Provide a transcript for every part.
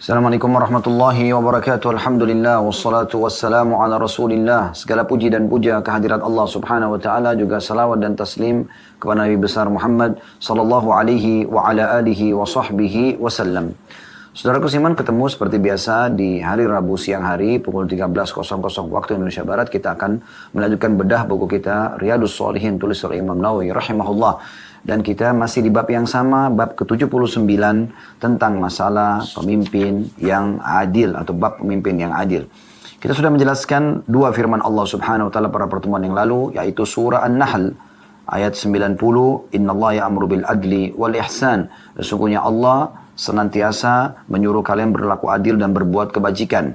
Assalamualaikum warahmatullahi wabarakatuh. Alhamdulillah wassalatu wassalamu ala Rasulillah. Segala puji dan puja kehadirat Allah Subhanahu wa taala, juga salawat dan taslim kepada Nabi besar Muhammad sallallahu alaihi wa ala alihi wa sahbihi wasallam. Saudaraku seiman, ketemu seperti biasa di hari Rabu siang hari pukul 13.00 waktu Indonesia Barat. Kita akan melanjutkan bedah buku kita Riyadhus Shalihin tulis oleh Imam Nawawi rahimahullah. Dan kita masih di bab yang sama, bab ke-79 tentang masalah pemimpin yang adil atau bab pemimpin yang adil. Kita sudah menjelaskan dua firman Allah Subhanahu wa taala pada pertemuan yang lalu, yaitu surah An-Nahl ayat 90, "Innallaha ya'muru bil adli wal ihsan." Sesungguhnya Allah senantiasa menyuruh kalian berlaku adil dan berbuat kebajikan.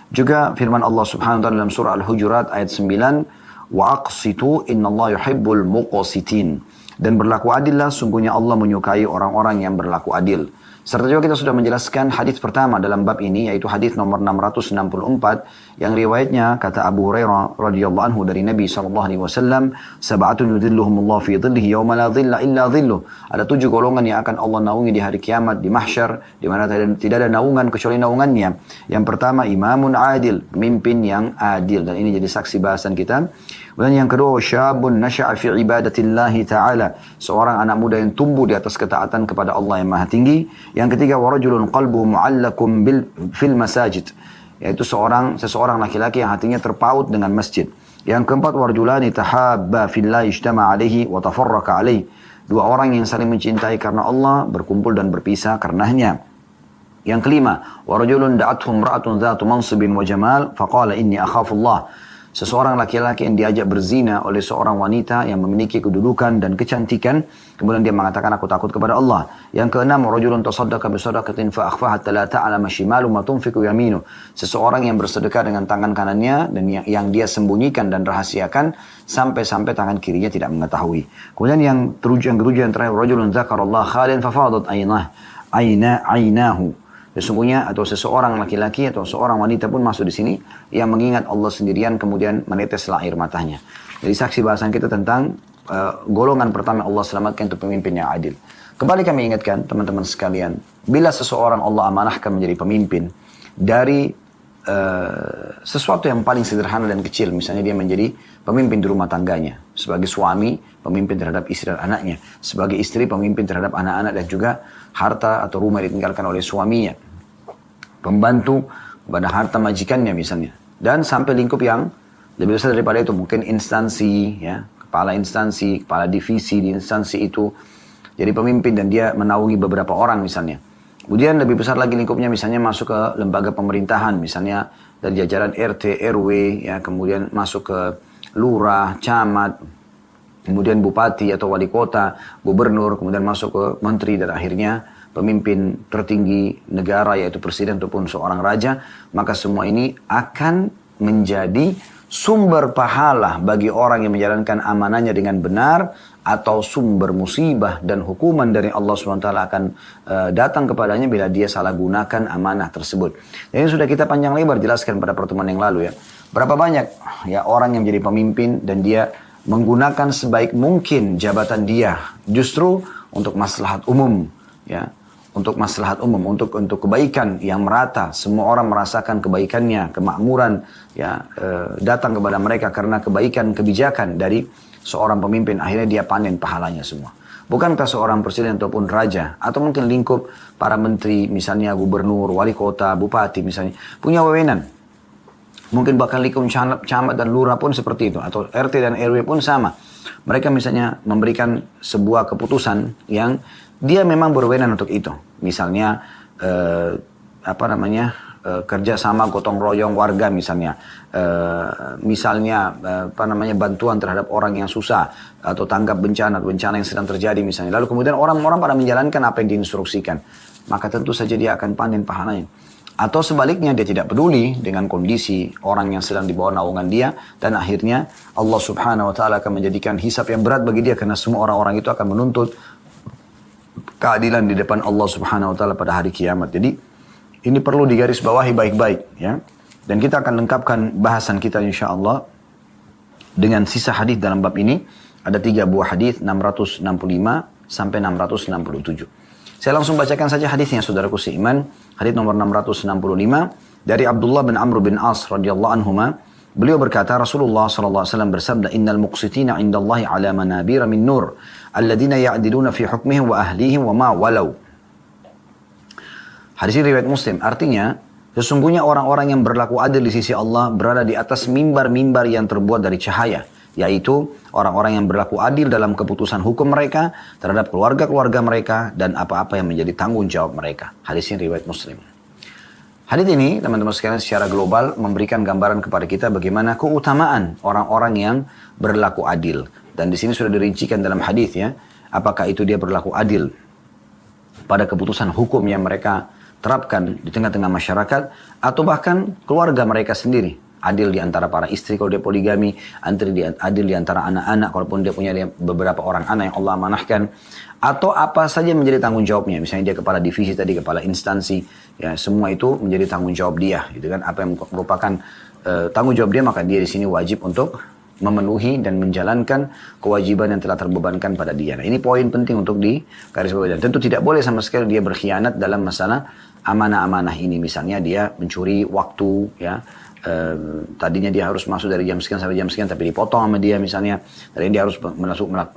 Juga firman Allah Subhanahu wa taala dalam surah Al-Hujurat ayat 9, "Wa aqsitu innallaha yuhibbul muqsitin." Dan berlaku adillah, sungguhnya Allah menyukai orang-orang yang berlaku adil. Serta juga kita sudah menjelaskan hadis pertama dalam bab ini, yaitu hadis nomor 664 yang riwayatnya kata Abu Hurairah radhiyallahu anhu dari Nabi SAW, "Sab'atun yudhilluhumullah fi dhillihi yawma la dhilla illa dhilluh." Ada 7 golongan yang akan Allah naungi di hari kiamat di mahsyar, di mana tidak ada naungan kecuali naungannya. Yang pertama, imamun adil, pemimpin yang adil, dan ini jadi saksi bahasan kita. Dan yang kedua, syabun nasya'a fi ibadatillahi ta'ala, seorang anak muda yang tumbuh di atas ketaatan kepada Allah yang Maha Tinggi. Yang ketiga, warajulun qalbu mu'allakum fil masajid, yaitu seseorang laki-laki yang hatinya terpaut dengan masjid. Yang keempat, warajulani tahabba fillahi ijtama alaihi wa tafarraqa alaihi, dua orang yang saling mencintai karena Allah, berkumpul dan berpisah karenanya. Yang kelima, warajulun da'atuhum ra'atun dhatu mansibin wa jamal faqala inni akhafullah, seseorang laki-laki yang diajak berzina oleh seorang wanita yang memiliki kedudukan dan kecantikan, kemudian dia mengatakan aku takut kepada Allah. Yang keenam, rajulun tasaddaqa bi shadaqatin fa akhfaha hatta la ta'lama shimalu ma tunfiqu yaminu, seseorang yang bersedekah dengan tangan kanannya dan yang dia sembunyikan dan rahasiakan sampai-sampai tangan kirinya tidak mengetahui. Kemudian yang ketujuh yang terakhir, rajulun dzakarallaha khalian fa fadat ainahu, sesungguhnya atau seseorang laki-laki atau seorang wanita pun masuk di sini yang mengingat Allah sendirian kemudian meneteslah air matanya. Jadi saksi bahasan kita tentang golongan pertama Allah selamatkan untuk pemimpin yang adil. Kembali kami ingatkan teman-teman sekalian, bila seseorang Allah amanahkan menjadi pemimpin dari sesuatu yang paling sederhana dan kecil, misalnya dia menjadi pemimpin di rumah tangganya, sebagai suami pemimpin terhadap istri dan anaknya, sebagai istri pemimpin terhadap anak-anak dan juga harta atau rumah ditinggalkan oleh suaminya, pembantu pada harta majikannya misalnya, dan sampai lingkup yang lebih besar daripada itu, mungkin instansi, ya, kepala instansi, kepala divisi di instansi itu jadi pemimpin dan dia menaungi beberapa orang misalnya. Kemudian lebih besar lagi lingkupnya, misalnya masuk ke lembaga pemerintahan, misalnya dari jajaran RT, RW, ya, kemudian masuk ke lurah, camat, kemudian bupati atau wali kota, gubernur, kemudian masuk ke menteri, dan akhirnya pemimpin tertinggi negara yaitu presiden ataupun seorang raja. Maka semua ini akan menjadi sumber pahala bagi orang yang menjalankan amanahnya dengan benar, atau sumber musibah dan hukuman dari Allah SWT akan datang kepadanya bila dia salah gunakan amanah tersebut. Dan ini sudah kita panjang lebar jelaskan pada pertemuan yang lalu, ya. Berapa banyak ya orang yang menjadi pemimpin dan dia menggunakan sebaik mungkin jabatan dia justru untuk maslahat umum, ya, untuk maslahat umum, untuk kebaikan yang merata, semua orang merasakan kebaikannya, kemakmuran, ya, datang kepada mereka karena kebaikan kebijakan dari seorang pemimpin, akhirnya dia panen pahalanya semua. Bukankah seorang presiden ataupun raja atau mungkin lingkup para menteri, misalnya gubernur, wali kota, bupati misalnya, punya wewenang? Mungkin bahkan lingkup camat dan lurah pun seperti itu, atau RT dan RW pun sama. Mereka misalnya memberikan sebuah keputusan yang dia memang berwenang untuk itu. Misalnya kerja sama gotong royong warga misalnya, bantuan terhadap orang yang susah atau tanggap bencana yang sedang terjadi misalnya. Lalu kemudian orang-orang pada menjalankan apa yang diinstruksikan, maka tentu saja dia akan panen pahalanya. Atau sebaliknya, dia tidak peduli dengan kondisi orang yang sedang di bawah naungan dia, dan akhirnya Allah Subhanahu wa taala akan menjadikan hisab yang berat bagi dia, karena semua orang-orang itu akan menuntut keadilan di depan Allah Subhanahu wa taala pada hari kiamat. Jadi ini perlu digarisbawahi baik-baik, ya. Dan kita akan lengkapkan bahasan kita insyaallah dengan sisa hadis dalam bab ini. Ada 3 buah hadis, 665 sampai 667. Saya langsung bacakan saja hadisnya saudaraku seiman. Hadis nomor 665 dari Abdullah bin Amr bin As radhiyallahu anhuma. Beliau berkata, Rasulullah sallallahu alaihi wasallam bersabda, "Innal muqsitina 'indallahi 'ala manabira min nur, alladziina ya'diluna fi hukmihim wa ahlihim wa ma walau." Hadis ini riwayat Muslim. Artinya, sesungguhnya orang-orang yang berlaku adil di sisi Allah berada di atas mimbar-mimbar yang terbuat dari cahaya, yaitu orang-orang yang berlaku adil dalam keputusan hukum mereka terhadap keluarga-keluarga mereka dan apa-apa yang menjadi tanggung jawab mereka. Hadis ini riwayat Muslim. Hadis ini, teman-teman sekalian, secara global memberikan gambaran kepada kita bagaimana keutamaan orang-orang yang berlaku adil. Dan di sini sudah dirincikan dalam hadis ya, apakah itu dia berlaku adil pada keputusan hukum yang mereka terapkan di tengah-tengah masyarakat, atau bahkan keluarga mereka sendiri. Adil di antara para istri kalau dia poligami, adil di antara anak-anak kalaupun dia punya beberapa orang anak yang Allah amanahkan, atau apa saja menjadi tanggung jawabnya. Misalnya dia kepala divisi tadi, kepala instansi, ya semua itu menjadi tanggung jawab dia, gitu kan? Apa yang merupakan tanggung jawab dia, maka dia di sini wajib untuk memenuhi dan menjalankan kewajiban yang telah terbebankan pada dia. Nah, ini poin penting untuk digarisbawahi. Dan tentu tidak boleh sama sekali dia berkhianat dalam masalah amanah-amanah ini. Misalnya dia mencuri waktu, ya. Tadinya dia harus masuk dari jam sekian sampai jam sekian, tapi dipotong sama dia misalnya. Dan dia harus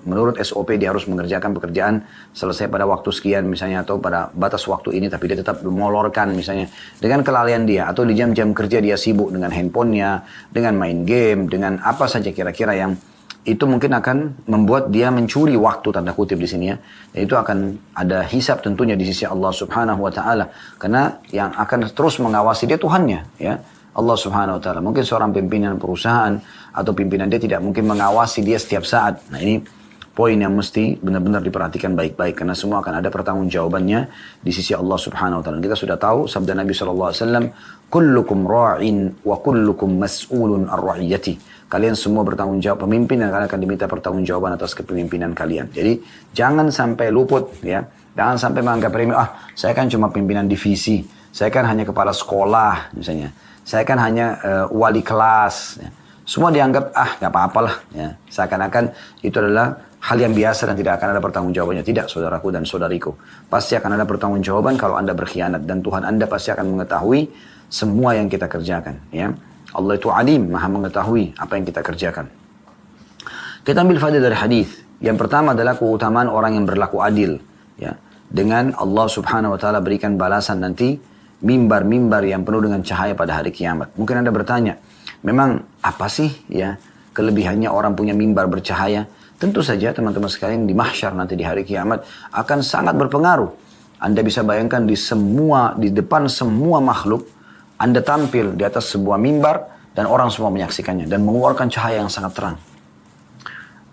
menurut SOP dia harus mengerjakan pekerjaan selesai pada waktu sekian misalnya, atau pada batas waktu ini, tapi dia tetap memolorkan misalnya dengan kelalaian dia, atau di jam-jam kerja dia sibuk dengan handphonenya, dengan main game, dengan apa saja kira-kira yang itu mungkin akan membuat dia mencuri waktu, tanda kutip di sini ya. Dan itu akan ada hisab tentunya di sisi Allah Subhanahu wa taala, karena yang akan terus mengawasi dia Tuhannya, ya. Allah Subhanahu wa taala. Mungkin seorang pimpinan perusahaan atau pimpinan dia tidak mungkin mengawasi dia setiap saat. Nah, ini poin yang mesti benar-benar diperhatikan baik-baik, karena semua akan ada pertanggungjawabannya di sisi Allah Subhanahu wa taala. Kita sudah tahu sabda Nabi sallallahu alaihi wasallam, "Kullukum ra'in wa kullukum mas'ulun ar-ra'iyati." Kalian semua bertanggung jawab, pemimpin, dan kalian akan diminta pertanggungjawaban atas kepemimpinan kalian. Jadi jangan sampai luput, ya. Jangan sampai menganggap remeh, saya kan cuma pimpinan divisi, saya kan hanya kepala sekolah misalnya. Saya kan hanya wali kelas. Ya. Semua dianggap, gak apa-apalah. Ya. Seakan-akan itu adalah hal yang biasa dan tidak akan ada pertanggungjawabannya. Tidak, saudaraku dan saudariku. Pasti akan ada pertanggungjawaban kalau Anda berkhianat. Dan Tuhan Anda pasti akan mengetahui semua yang kita kerjakan. Ya. Allah itu alim, maha mengetahui apa yang kita kerjakan. Kita ambil faedah dari hadis. Yang pertama adalah keutamaan orang yang berlaku adil. Ya. Dengan Allah Subhanahu wa taala berikan balasan nanti mimbar-mimbar yang penuh dengan cahaya pada hari kiamat. Mungkin Anda bertanya, memang apa sih ya kelebihannya orang punya mimbar bercahaya? Tentu saja teman-teman sekalian, di mahsyar nanti di hari kiamat akan sangat berpengaruh. Anda bisa bayangkan di depan semua makhluk, Anda tampil di atas sebuah mimbar dan orang semua menyaksikannya dan mengeluarkan cahaya yang sangat terang.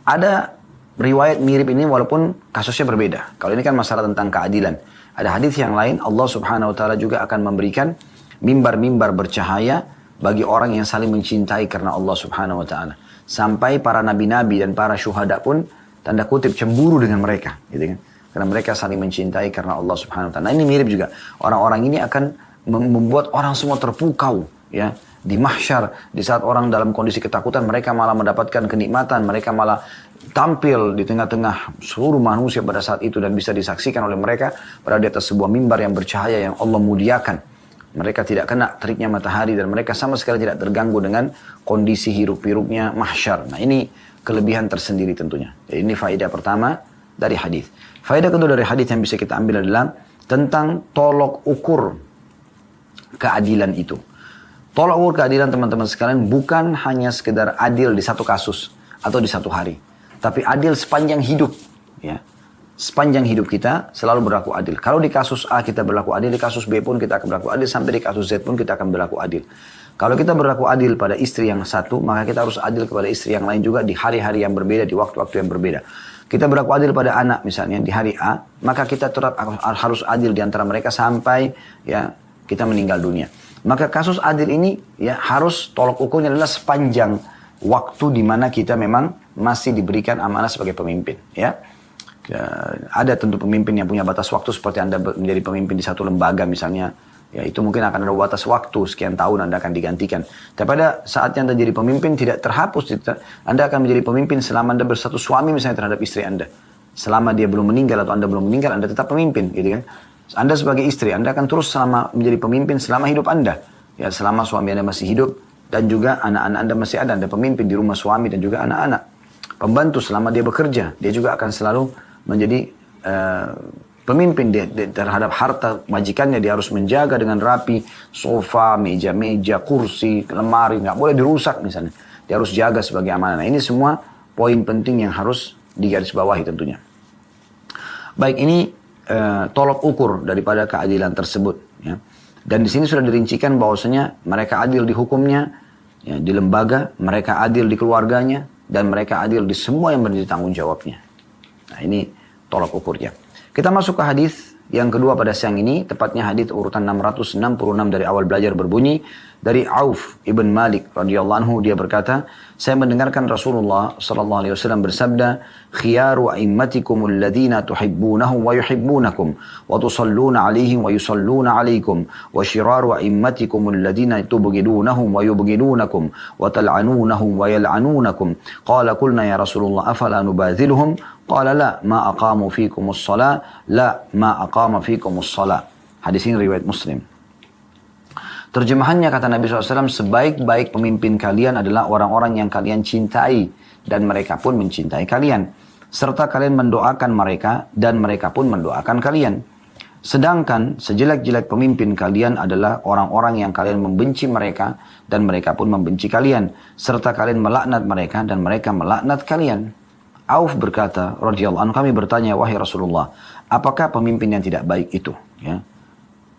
Ada riwayat mirip ini walaupun kasusnya berbeda. Kalau ini kan masalah tentang keadilan. Ada hadis yang lain, Allah Subhanahu wa taala juga akan memberikan mimbar-mimbar bercahaya bagi orang yang saling mencintai karena Allah Subhanahu wa taala. Sampai para nabi-nabi dan para syuhada pun tanda kutip cemburu dengan mereka, gitu kan? Karena mereka saling mencintai karena Allah Subhanahu wa taala. Nah, ini mirip juga. Orang-orang ini akan membuat orang semua terpukau, ya. Di mahsyar, di saat orang dalam kondisi ketakutan, mereka malah mendapatkan kenikmatan, mereka malah tampil di tengah-tengah seluruh manusia pada saat itu dan bisa disaksikan oleh mereka berada di atas sebuah mimbar yang bercahaya yang Allah muliakan. Mereka tidak kena teriknya matahari dan mereka sama sekali tidak terganggu dengan kondisi hiruk-pikuknya mahsyar. Nah, ini kelebihan tersendiri tentunya. Jadi ini faedah pertama dari hadis. Faedah kedua dari hadis yang bisa kita ambil adalah tentang tolok ukur keadilan itu. Tolak ukur keadilan teman-teman sekalian bukan hanya sekedar adil di satu kasus atau di satu hari. Tapi adil sepanjang hidup. Ya. Sepanjang hidup kita selalu berlaku adil. Kalau di kasus A kita berlaku adil, di kasus B pun kita akan berlaku adil, sampai di kasus Z pun kita akan berlaku adil. Kalau kita berlaku adil pada istri yang satu, maka kita harus adil kepada istri yang lain juga di hari-hari yang berbeda, di waktu-waktu yang berbeda. Kita berlaku adil pada anak misalnya di hari A, maka kita tetap harus adil di antara mereka sampai ya kita meninggal dunia. Maka kasus adil ini ya harus tolok ukurnya adalah sepanjang waktu di mana kita memang masih diberikan amanah sebagai pemimpin. Ya, ada tentu pemimpin yang punya batas waktu seperti Anda menjadi pemimpin di satu lembaga misalnya. Ya itu mungkin akan ada batas waktu sekian tahun Anda akan digantikan. Tapi pada saatnya Anda jadi pemimpin tidak terhapus. Anda akan menjadi pemimpin selama Anda bersatu suami misalnya terhadap istri Anda. Selama dia belum meninggal atau Anda belum meninggal, Anda tetap pemimpin, gitu kan. Anda sebagai istri, Anda akan terus selama menjadi pemimpin selama hidup Anda. Ya, selama suami Anda masih hidup dan juga anak-anak Anda masih ada, Anda pemimpin di rumah suami dan juga anak-anak. Pembantu selama dia bekerja, dia juga akan selalu menjadi pemimpin dia terhadap harta majikannya. Dia harus menjaga dengan rapi sofa, meja-meja, kursi, lemari, nggak boleh dirusak misalnya. Dia harus jaga sebagai amanah. Nah, ini semua poin penting yang harus digarisbawahi tentunya. Baik, ini tolok ukur daripada keadilan tersebut. Ya. Dan di sini sudah dirincikan bahwasanya mereka adil di hukumnya, ya, di lembaga, mereka adil di keluarganya, dan mereka adil di semua yang menjadi tanggung jawabnya. Nah, ini tolak ukurnya. Kita masuk ke hadis yang kedua pada siang ini, tepatnya hadis urutan 666 dari awal belajar berbunyi dari Auf ibn Malik radhiyallahu anhu. Dia berkata, saya mendengarkan Rasulullah sallallahu alaihi wasallam bersabda, khiyaru a'immatikum alladhina tuhibbunahum wa yuhibbunakum wa tusalluna alaihim wa yusalluna alaikum wa shiraru a'immatikum alladhina tubghidunahum wa yubghidunakum wa tal'anunahum wa yal'anunakum. Qala qulna ya Rasulullah afala nubadhiluhum? Qala la ma aqamu fikumus shalah la ma aqama fikumus shalah. Hadis ini riwayat Muslim. Terjemahannya kata Nabi SAW, sebaik-baik pemimpin kalian adalah orang-orang yang kalian cintai dan mereka pun mencintai kalian. Serta kalian mendoakan mereka dan mereka pun mendoakan kalian. Sedangkan sejelek-jelek pemimpin kalian adalah orang-orang yang kalian membenci mereka dan mereka pun membenci kalian. Serta kalian melaknat mereka dan mereka melaknat kalian. Auf berkata, radhiyallahu anhu, kami bertanya, wahai Rasulullah, apakah pemimpin yang tidak baik itu? Ya.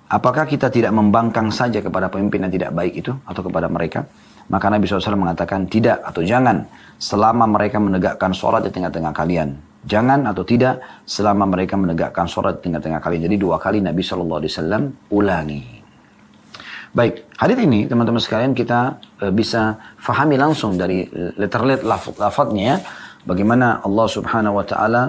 Apakah kita tidak membangkang saja kepada pemimpin yang tidak baik itu atau kepada mereka? Maka Nabi SAW mengatakan tidak atau jangan selama mereka menegakkan sholat di tengah-tengah kalian. Jangan atau tidak selama mereka menegakkan sholat di tengah-tengah kalian. Jadi 2 kali Nabi SAW ulangi. Baik, hadis ini teman-teman sekalian kita bisa fahami langsung dari letter-letter lafadznya ya. Bagaimana Allah Subhanahu Wa Taala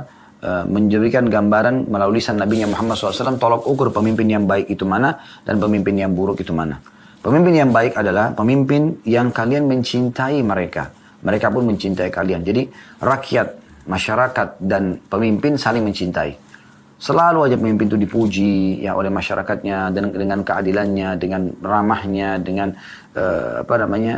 menjadikan gambaran melalui lisan Nabi Muhammad SAW tolak ukur pemimpin yang baik itu mana dan pemimpin yang buruk itu mana. Pemimpin yang baik adalah pemimpin yang kalian mencintai mereka. Mereka pun mencintai kalian. Jadi rakyat, masyarakat dan pemimpin saling mencintai. Selalu aja pemimpin itu dipuji ya oleh masyarakatnya dengan keadilannya, dengan ramahnya, dengan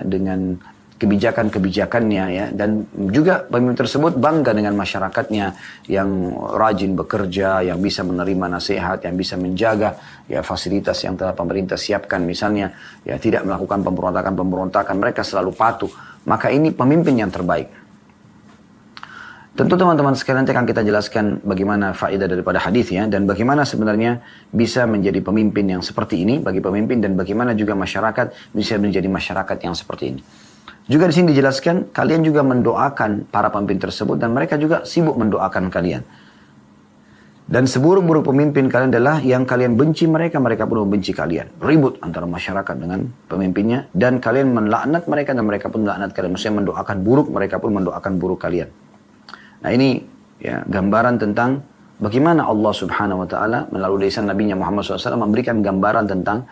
dengan kebijakan-kebijakannya ya, dan juga pemimpin tersebut bangga dengan masyarakatnya yang rajin bekerja, yang bisa menerima nasihat, yang bisa menjaga ya fasilitas yang telah pemerintah siapkan misalnya, ya tidak melakukan pemberontakan, mereka selalu patuh. Maka ini pemimpin yang terbaik. Tentu teman-teman sekalian nanti akan kita jelaskan bagaimana faedah daripada hadis ya, dan bagaimana sebenarnya bisa menjadi pemimpin yang seperti ini bagi pemimpin, dan bagaimana juga masyarakat bisa menjadi masyarakat yang seperti ini. Juga di sini dijelaskan, kalian juga mendoakan para pemimpin tersebut dan mereka juga sibuk mendoakan kalian. Dan seburuk-buruk pemimpin kalian adalah yang kalian benci mereka, mereka pun membenci kalian. Ribut antara masyarakat dengan pemimpinnya dan kalian melaknat mereka dan mereka pun melaknat kalian. Maksudnya mendoakan buruk, mereka pun mendoakan buruk kalian. Nah ini ya gambaran tentang bagaimana Allah Subhanahu Wa Taala melalui lisan Nabi Muhammad SAW memberikan gambaran tentang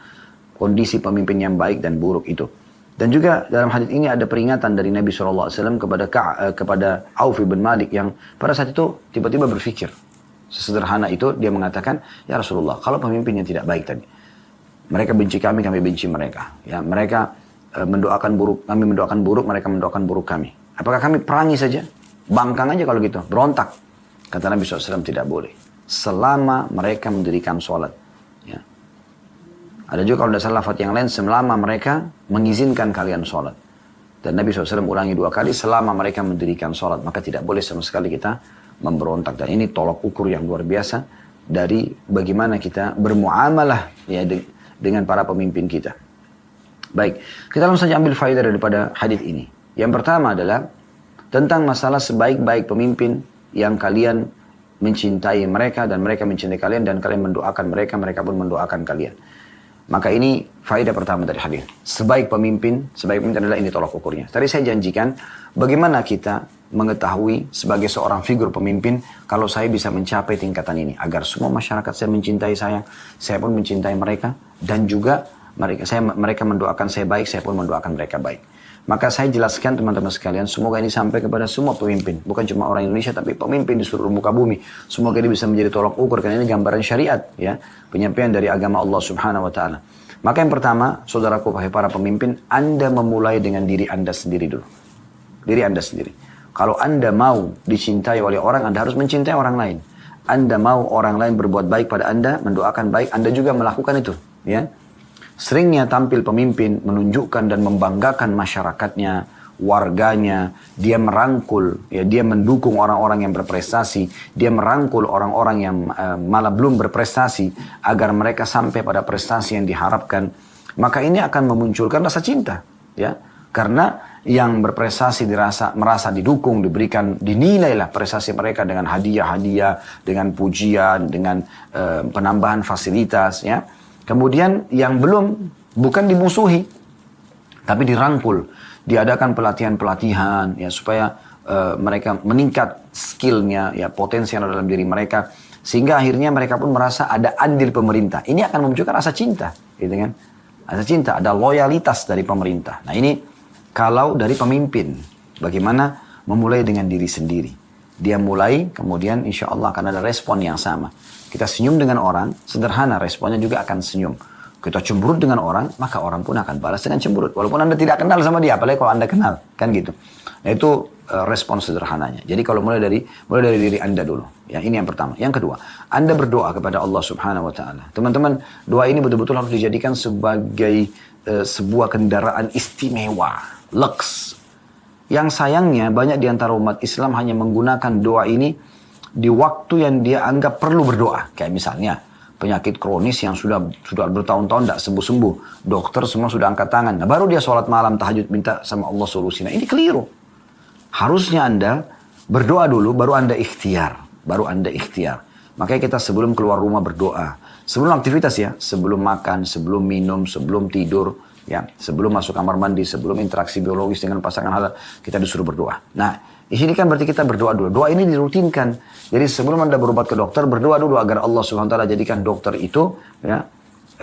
kondisi pemimpin yang baik dan buruk itu. Dan juga dalam hadis ini ada peringatan dari Nabi SAW kepada Auf bin Malik yang pada saat itu tiba-tiba berpikir. Sesederhana itu dia mengatakan, ya Rasulullah, kalau pemimpinnya tidak baik tadi, mereka benci kami, kami benci mereka. Ya, mereka mendoakan buruk, kami mendoakan buruk, mereka mendoakan buruk kami. Apakah kami perangi saja? Bangkang aja kalau gitu, berontak. Kata Nabi SAW tidak boleh. Selama mereka mendirikan sholat. Ya. Ada juga kalau ada salah lafaz yang lain, selama mereka mengizinkan kalian sholat. Dan Nabi SAW ulangi 2 kali, selama mereka mendirikan sholat. Maka tidak boleh sama sekali kita memberontak. Dan ini tolak ukur yang luar biasa dari bagaimana kita bermuamalah ya, dengan para pemimpin kita. Baik, kita langsung saja ambil faedah daripada hadis ini. Yang pertama adalah tentang masalah sebaik-baik pemimpin yang kalian mencintai mereka dan mereka mencintai kalian, dan kalian mendoakan mereka, mereka pun mendoakan kalian. Maka ini faedah pertama dari hadis. Sebaik pemimpin adalah ini tolak ukurnya. Tadi saya janjikan bagaimana kita mengetahui sebagai seorang figur pemimpin kalau saya bisa mencapai tingkatan ini. Agar semua masyarakat saya mencintai saya pun mencintai mereka. Dan juga mereka mendoakan saya baik, saya pun mendoakan mereka baik. Maka saya jelaskan teman-teman sekalian, semoga ini sampai kepada semua pemimpin. Bukan cuma orang Indonesia, tapi pemimpin di seluruh muka bumi. Semoga ini bisa menjadi tolak ukur, karena ini gambaran syariat, ya, penyampaian dari agama Allah Subhanahu Wa Taala. Maka yang pertama, saudaraku, wahai para pemimpin, Anda memulai dengan diri Anda sendiri dulu. Diri Anda sendiri. Kalau Anda mau dicintai oleh orang, Anda harus mencintai orang lain. Anda mau orang lain berbuat baik pada Anda, mendoakan baik, Anda juga melakukan itu, ya. Seringnya tampil pemimpin menunjukkan dan membanggakan masyarakatnya, warganya, dia merangkul, ya, dia mendukung orang-orang yang berprestasi, dia merangkul orang-orang yang malah belum berprestasi agar mereka sampai pada prestasi yang diharapkan. Maka ini akan memunculkan rasa cinta, ya, karena yang berprestasi merasa didukung, diberikan, dinilailah prestasi mereka dengan hadiah-hadiah, dengan pujian, dengan penambahan fasilitas, ya. Kemudian yang belum, bukan dimusuhi, tapi dirangkul. Diadakan pelatihan-pelatihan, ya, supaya mereka meningkat skillnya, ya, potensi yang ada dalam diri mereka. Sehingga akhirnya mereka pun merasa ada andil pemerintah. Ini akan memunculkan rasa cinta, gitu kan. Rasa cinta, ada loyalitas dari pemerintah. Nah ini kalau dari pemimpin, bagaimana memulai dengan diri sendiri. Dia mulai, kemudian insya Allah akan ada respon yang sama. Kita senyum dengan orang, sederhana responnya juga akan senyum. Kita cemberut dengan orang, maka orang pun akan balas dengan cemberut. Walaupun Anda tidak kenal sama dia, apalagi kalau Anda kenal, kan gitu. Nah itu respon sederhananya. Jadi kalau mulai dari diri Anda dulu. Ya, ini yang pertama. Yang kedua, Anda berdoa kepada Allah Subhanahu Wa Taala. Teman-teman, doa ini betul-betul harus dijadikan sebagai sebuah kendaraan istimewa, lux. Yang sayangnya banyak di antara umat Islam hanya menggunakan doa ini di waktu yang dia anggap perlu berdoa. Kayak misalnya penyakit kronis yang sudah bertahun-tahun tidak sembuh-sembuh. Dokter semua sudah angkat tangan. Nah, baru dia sholat malam tahajud minta sama Allah solusi. Nah, ini keliru. Harusnya Anda berdoa dulu, baru Anda ikhtiar. Makanya kita sebelum keluar rumah berdoa. Sebelum aktivitas, ya, sebelum makan, sebelum minum, sebelum tidur, ya, sebelum masuk kamar mandi, sebelum interaksi biologis dengan pasangan halal, kita disuruh berdoa. Nah, di sini kan berarti kita berdoa dulu. Doa ini dirutinkan. Jadi sebelum Anda berobat ke dokter, berdoa dulu agar Allah Subhanahu Wa Taala jadikan dokter itu, ya,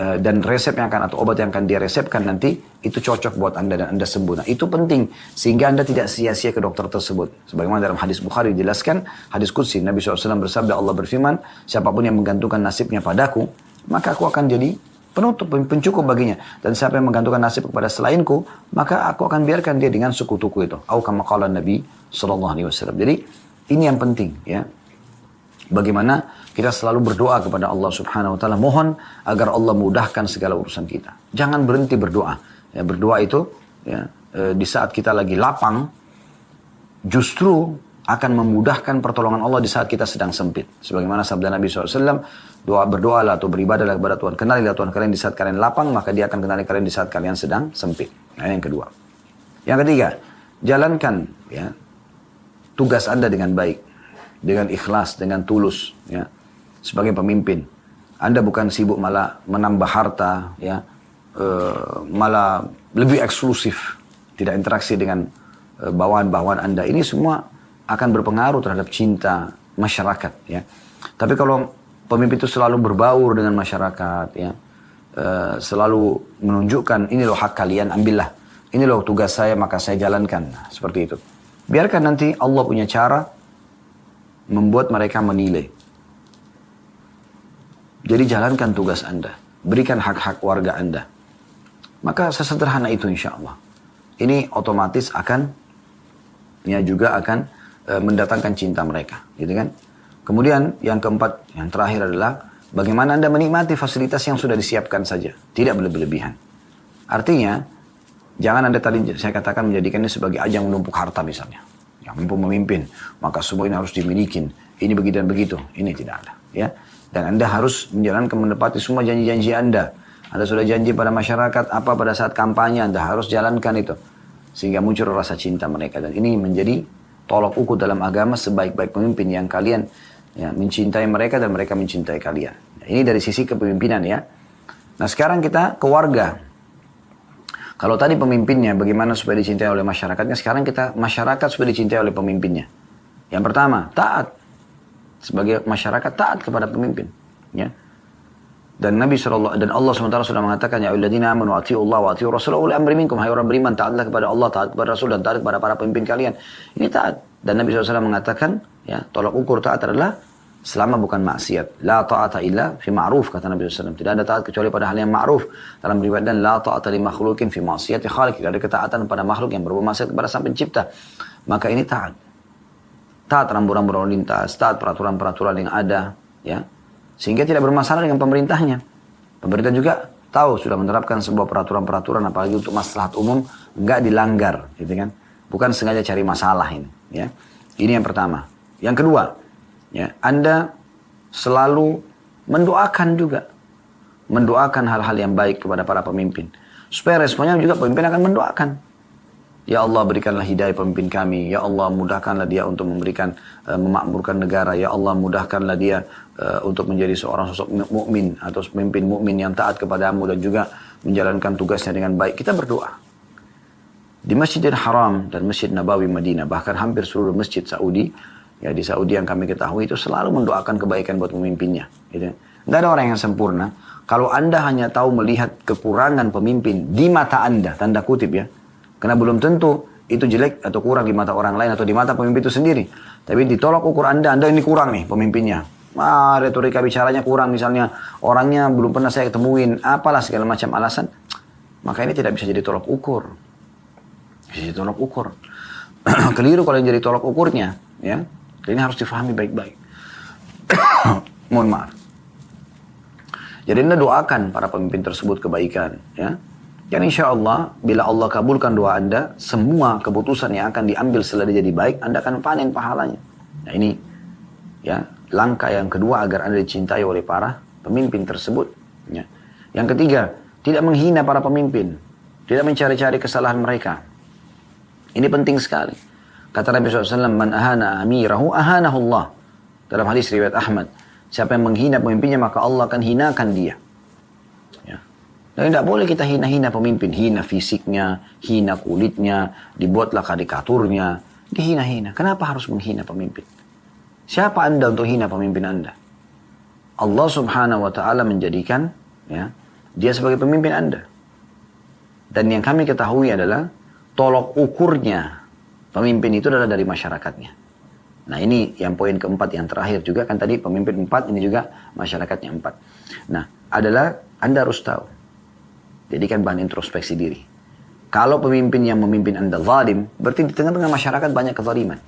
dan resep yang akan atau obat yang akan dia resepkan nanti itu cocok buat Anda dan Anda sembuh. Nah, itu penting sehingga Anda tidak sia-sia ke dokter tersebut. Sebagaimana dalam hadis Bukhari dijelaskan, hadis qudsi, Nabi SAW bersabda, Allah berfirman, siapapun yang menggantungkan nasibnya padaku, maka aku akan jadi penutup, pencukup baginya. Dan siapa yang menggantungkan nasib kepada selainku, maka aku akan biarkan dia dengan sekutuku itu. Au kama qala Nabi SAW. Jadi ini yang penting, ya. Bagaimana kita selalu berdoa kepada Allah Subhanahu Wa Taala, mohon agar Allah mudahkan segala urusan kita. Jangan berhenti berdoa. Ya, berdoa itu, ya, di saat kita lagi lapang, justru akan memudahkan pertolongan Allah di saat kita sedang sempit. Sebagaimana sabda Nabi SAW, berdoalah atau beribadahlah kepada Tuhan. Kenalilah Tuhan kalian di saat kalian lapang, maka dia akan kenali kalian di saat kalian sedang sempit. Nah, yang kedua. Yang ketiga, jalankan, ya, tugas Anda dengan baik. Dengan ikhlas, dengan tulus, ya. Sebagai pemimpin, Anda bukan sibuk malah menambah harta, ya, malah lebih eksklusif, tidak interaksi dengan bawahan-bawahan Anda. Ini semua akan berpengaruh terhadap cinta masyarakat, ya. Tapi kalau pemimpin itu selalu berbaur dengan masyarakat, ya, selalu menunjukkan ini loh hak kalian, ambillah, ini loh tugas saya maka saya jalankan, nah, seperti itu. Biarkan nanti Allah punya cara membuat mereka menilai. Jadi jalankan tugas Anda. Berikan hak-hak warga Anda. Maka sesederhana itu insya Allah. Ini otomatis akan, ya, juga akan mendatangkan cinta mereka. Gitu kan? Kemudian yang keempat, yang terakhir adalah bagaimana Anda menikmati fasilitas yang sudah disiapkan saja. Tidak berlebihan. Artinya, jangan Anda tadi saya katakan menjadikan ini sebagai ajang menumpuk harta misalnya. Yang mampu memimpin, maka semua ini harus dimiliki. Ini begitu dan begitu. Ini tidak ada, ya. Dan Anda harus menjalankan, menepati semua janji-janji Anda. Anda sudah janji pada masyarakat apa pada saat kampanye, Anda harus jalankan itu. Sehingga muncul rasa cinta mereka. Dan ini menjadi tolok ukur dalam agama sebaik-baik pemimpin yang kalian, ya, mencintai mereka dan mereka mencintai kalian. Nah, ini dari sisi kepemimpinan, ya. Nah, sekarang kita ke warga. Kalau tadi pemimpinnya bagaimana supaya dicintai oleh masyarakatnya, sekarang kita masyarakat supaya dicintai oleh pemimpinnya. Yang pertama, taat. Sebagai masyarakat taat kepada pemimpin, ya. Dan Nabi SAW dan Allah SWT sudah mengatakan, ya ayyuhalladzina amanu athi'ullaha wa athi'ur rasul wa ulil amri minkum. Hai orang beriman, taatlah kepada Allah, taat kepada Rasul, dan taat kepada para pemimpin kalian. Ini taat. Dan Nabi SAW mengatakan, ya, tolak ukur taat adalah selama bukan maksiat. La ta'ata illa fi ma'ruf, kata Nabi SAW. Tidak ada taat kecuali pada hal yang ma'ruf. Dalam riwayat, dan la ta'ata li makhlukin fi ma'siyati khaliq. Tidak ada ketaatan pada makhluk yang berbuat maksiat kepada sang pencipta. Maka ini taat. Taat rambu-rambu lalu lintas, taat peraturan-peraturan yang ada, ya. Sehingga tidak bermasalah dengan pemerintahnya. Pemerintah juga tahu sudah menerapkan sebuah peraturan-peraturan apalagi untuk maslahat umum enggak dilanggar, gitu kan? Bukan sengaja cari masalah ini, ya. Ini yang pertama. Yang kedua, ya, Anda selalu mendoakan juga, mendoakan hal-hal yang baik kepada para pemimpin. Supaya responnya juga pemimpin akan mendoakan. Ya Allah, berikanlah hidayah pemimpin kami. Ya Allah, mudahkanlah dia untuk memberikan memakmurkan negara. Ya Allah, mudahkanlah dia untuk menjadi seorang sosok mukmin atau pemimpin mukmin yang taat kepadamu dan juga menjalankan tugasnya dengan baik. Kita berdoa. Di Masjidil Haram dan Masjid Nabawi Madinah, bahkan hampir seluruh masjid Saudi, ya di Saudi yang kami ketahui itu selalu mendoakan kebaikan buat pemimpinnya. Gitu. Nggak ada orang yang sempurna. Kalau Anda hanya tahu melihat kekurangan pemimpin di mata Anda, tanda kutip ya, karena belum tentu itu jelek atau kurang di mata orang lain atau di mata pemimpin itu sendiri. Tapi ditolak ukur Anda ini kurang nih pemimpinnya. Retorika bicaranya kurang, misalnya orangnya belum pernah saya ketemuin, apalah segala macam alasan. Maka ini tidak bisa jadi tolak ukur. Bisa jadi tolak ukur. Keliru kalau yang jadi tolak ukurnya, ya. Ini harus difahami baik-baik. Mohon maaf. Jadi Anda doakan para pemimpin tersebut kebaikan, ya. Dan insya Allah, bila Allah kabulkan doa Anda, semua keputusan yang akan diambil setelah dia jadi baik, Anda akan panen pahalanya. Nah ini, ya, langkah yang kedua agar Anda dicintai oleh para pemimpin tersebut. Ya. Yang ketiga, tidak menghina para pemimpin. Tidak mencari-cari kesalahan mereka. Ini penting sekali. Kata Nabi SAW, man ahana amirahu ahanahullah. Dalam hadis riwayat Ahmad. Siapa yang menghina pemimpinnya, maka Allah akan hinakan dia. Ya. Dan tidak boleh kita hina-hina pemimpin. Hina fisiknya, hina kulitnya, dibuatlah karikaturnya. Dihina-hina. Kenapa harus menghina pemimpin? Siapa Anda untuk hina pemimpin Anda? Allah Subhanahu wa Ta'ala menjadikan, ya, dia sebagai pemimpin Anda. Dan yang kami ketahui adalah tolok ukurnya pemimpin itu adalah dari masyarakatnya. Nah ini yang poin keempat yang terakhir juga kan tadi pemimpin 4, ini juga masyarakatnya 4. Nah adalah Anda harus tahu. Jadikan bahan introspeksi diri. Kalau pemimpin yang memimpin Anda zalim, berarti di tengah-tengah masyarakat banyak kezaliman.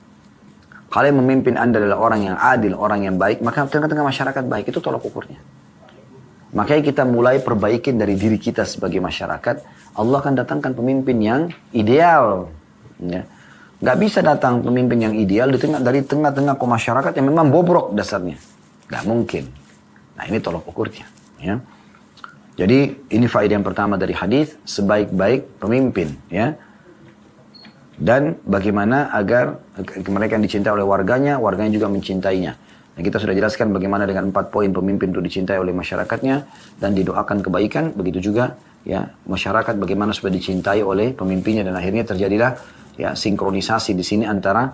Kalau yang memimpin Anda adalah orang yang adil, orang yang baik, maka tengah-tengah masyarakat baik, itu tolak ukurnya. Makanya kita mulai perbaikin dari diri kita sebagai masyarakat, Allah akan datangkan pemimpin yang ideal. Ya. Gak bisa datang pemimpin yang ideal dari tengah-tengah masyarakat yang memang bobrok dasarnya. Gak mungkin. Nah ini tolak ukurnya. Ya. Jadi ini faedah yang pertama dari hadis, sebaik-baik pemimpin. Ya. Dan bagaimana agar mereka yang dicintai oleh warganya juga mencintainya. Nah, kita sudah jelaskan bagaimana dengan 4 poin pemimpin itu dicintai oleh masyarakatnya dan didoakan kebaikan. Begitu juga ya masyarakat bagaimana supaya dicintai oleh pemimpinnya dan akhirnya terjadilah ya sinkronisasi di sini antara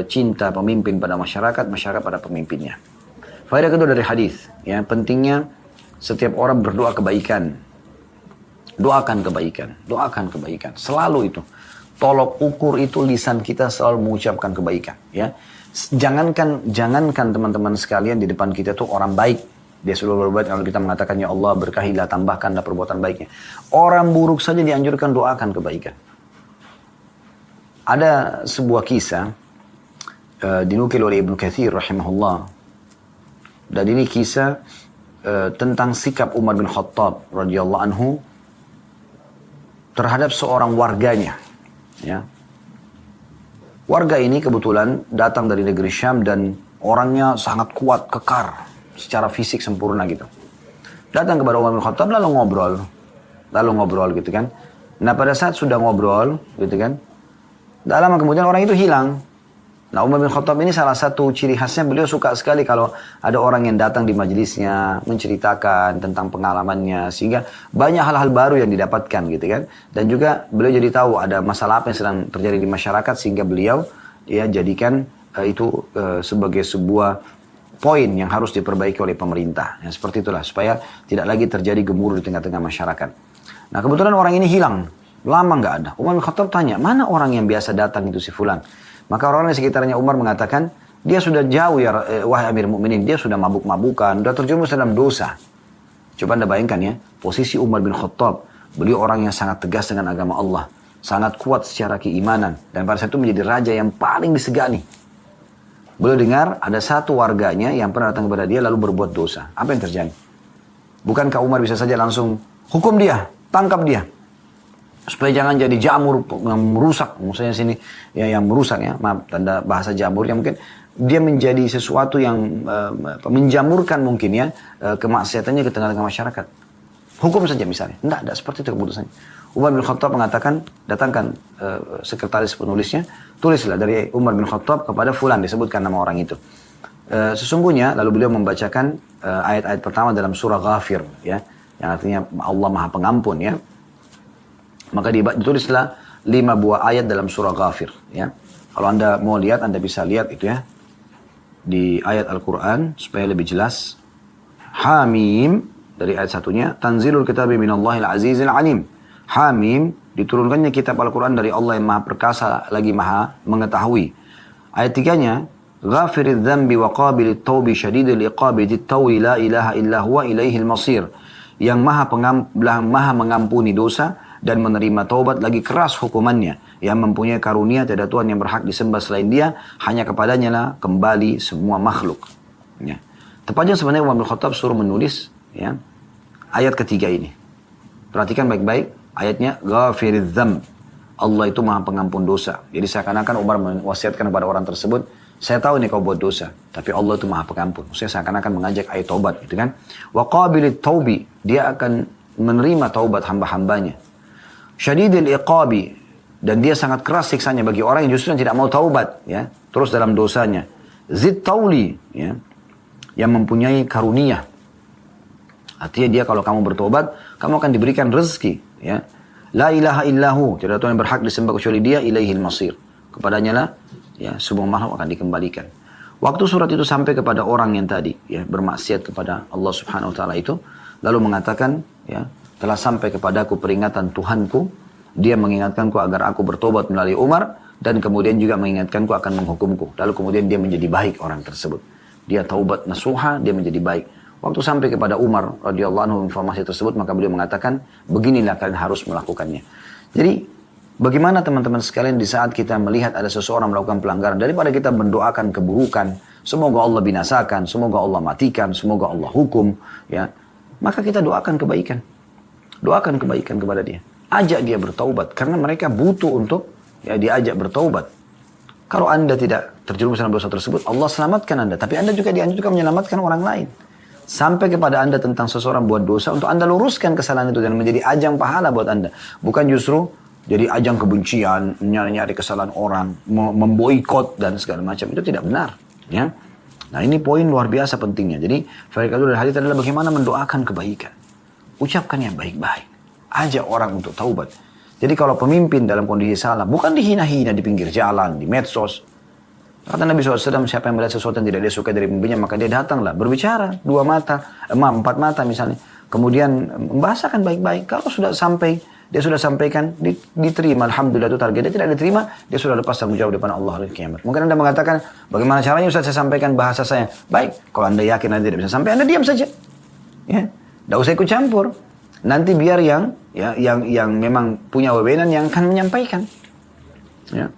cinta pemimpin pada masyarakat, masyarakat pada pemimpinnya. Faedah kedua dari hadis, ya pentingnya setiap orang berdoa kebaikan. Doakan kebaikan, doakan kebaikan. Selalu itu. Tolok ukur itu lisan kita selalu mengucapkan kebaikan, ya. Jangankan teman-teman sekalian di depan kita tuh orang baik. Dia selalu berbuat kalau kita mengatakan ya Allah berkahilah, tambahkanlah perbuatan baiknya. Orang buruk saja dianjurkan doakan kebaikan. Ada sebuah kisah dinukil oleh Ibnu Katsir rahimahullah. Dan ini kisah tentang sikap Umar bin Khattab radhiyallahu anhu terhadap seorang warganya. Ya. Warga ini kebetulan datang dari negeri Syam dan orangnya sangat kuat, kekar, secara fisik sempurna gitu. Datang kepada Umar bin Khattab lalu ngobrol gitu kan. Nah pada saat sudah ngobrol gitu kan, tak lama kemudian orang itu hilang. Nah Umar bin Khattab ini salah satu ciri khasnya, beliau suka sekali kalau ada orang yang datang di majelisnya menceritakan tentang pengalamannya, sehingga banyak hal-hal baru yang didapatkan gitu kan. Dan juga beliau jadi tahu ada masalah apa yang sedang terjadi di masyarakat, sehingga beliau ya jadikan itu sebagai sebuah poin yang harus diperbaiki oleh pemerintah. Yang seperti itulah, supaya tidak lagi terjadi gemuruh di tengah-tengah masyarakat. Nah kebetulan orang ini hilang, lama nggak ada. Umar bin Khattab tanya, mana orang yang biasa datang itu si fulan? Maka orang-orang di sekitarnya Umar mengatakan, dia sudah jauh ya wahai Amir Mukminin, dia sudah mabuk-mabukan, sudah terjerumus dalam dosa. Coba anda bayangkan ya, posisi Umar bin Khattab, beliau orang yang sangat tegas dengan agama Allah, sangat kuat secara keimanan, dan pada saat itu menjadi raja yang paling disegani. Beliau dengar ada satu warganya yang pernah datang kepada dia lalu berbuat dosa. Apa yang terjadi? Bukankah Umar bisa saja langsung hukum dia, tangkap dia, supaya jangan jadi jamur yang merusak, maksudnya sini ya yang merusak ya, maaf tanda bahasa jamur yang mungkin dia menjadi sesuatu yang menjamurkan mungkin ya kemaksiatannya ke tengah-tengah masyarakat. Hukum saja misalnya. Tidak seperti itu keputusannya. Umar bin Khattab mengatakan, datangkan sekretaris penulisnya, tulislah dari Umar bin Khattab kepada fulan, disebutkan nama orang itu. Sesungguhnya, lalu beliau membacakan ayat-ayat pertama dalam surah Ghafir, ya, yang artinya Allah Maha Pengampun, ya. Maka ditulislah 5 buah ayat dalam surah Ghafir, ya. Kalau anda mau lihat, anda bisa lihat itu ya di ayat Al-Quran supaya lebih jelas. Hamim, dari ayat satunya, Tanzilul kitabi minallahil azizil alim. Hamim, diturunkannya kitab Al-Quran dari Allah yang maha perkasa lagi maha mengetahui. Ayat 3-nya, Ghafiridz dzambi wa qabilit taubi syadidil iqabi dit-tawi la ilaha illa huwa ilaihil masir. Yang maha mengampuni dosa dan menerima taubat lagi keras hukumannya. Yang mempunyai karunia tidak Tuhan yang berhak disembah selain dia, hanya kepadanya lah kembali semua makhluk. Ya. Tepatnya sebenarnya Umar bin Khattab suruh menulis ya, ayat ketiga ini. Perhatikan baik-baik. Ayatnya, Ghafiridz dzamb. Allah itu maha pengampun dosa. Jadi seakan-akan Umar mewasiatkan kepada orang tersebut, saya tahu nih kau buat dosa, tapi Allah itu maha pengampun. Maksudnya seakan-akan mengajak ayat taubat, gitu kan? Wa qabilit taubi, dia akan menerima taubat hamba-hambanya. Syadidil iqabi, dan dia sangat keras siksanya bagi orang yang justru tidak mau taubat, ya, terus dalam dosanya. Zid tauli, ya, yang mempunyai karunia. Artinya dia kalau kamu bertobat, kamu akan diberikan rezeki, ya. La ilaha illahu, tidak ada Tuhan yang berhak disembah kecuali dia, ilaihil masir. Kepadanya lah, ya, semua makhluk akan dikembalikan. Waktu surat itu sampai kepada orang yang tadi, ya, bermaksiat kepada Allah Subhanahu wa taala itu, lalu mengatakan, ya, telah sampai kepadaku peringatan Tuhanku, dia mengingatkanku agar aku bertobat melalui Umar, dan kemudian juga mengingatkanku akan menghukumku. Lalu kemudian dia menjadi baik orang tersebut. Dia taubat nasuha, dia menjadi baik. Waktu sampai kepada Umar radhiyallahu anhu informasi tersebut, maka beliau mengatakan, beginilah kalian harus melakukannya. Jadi, bagaimana teman-teman sekalian di saat kita melihat ada seseorang melakukan pelanggaran, daripada kita mendoakan keburukan, semoga Allah binasakan, semoga Allah matikan, semoga Allah hukum, ya, maka kita doakan kebaikan. Doakan kebaikan kepada dia. Ajak dia bertaubat, karena mereka butuh untuk ya diajak bertaubat. Kalau anda tidak terjerumus dalam dosa tersebut, Allah selamatkan anda. Tapi anda juga dianjurkan menyelamatkan orang lain. Sampai kepada anda tentang seseorang buat dosa, untuk anda luruskan kesalahan itu dan menjadi ajang pahala buat anda. Bukan justru jadi ajang kebencian, nyari-nyari kesalahan orang, memboikot dan segala macam. Itu tidak benar. Ya. Nah ini poin luar biasa pentingnya. Jadi faedah dari hadis adalah bagaimana mendoakan kebaikan. Ucapkan yang baik-baik. Ajak orang untuk taubat. Jadi kalau pemimpin dalam kondisi salah, bukan dihina-hina di pinggir jalan, di medsos. Kata Nabi SAW, siapa yang melihat sesuatu yang tidak dia suka dari pemimpinnya, maka dia datanglah berbicara 4 mata misalnya. Kemudian membahasakan baik-baik. Kalau sudah sampai, dia sudah sampaikan, diterima. Alhamdulillah itu target. Dia tidak diterima, dia sudah lepas tanggung jawab depan Allah hari kiamat. Mungkin anda mengatakan, bagaimana caranya Ustaz saya sampaikan bahasa saya? Baik, kalau anda yakin anda tidak bisa sampai, anda diam saja. Ya, tidak usah ikut campur. Nanti biar yang memang punya wewenang yang akan menyampaikan. Ya.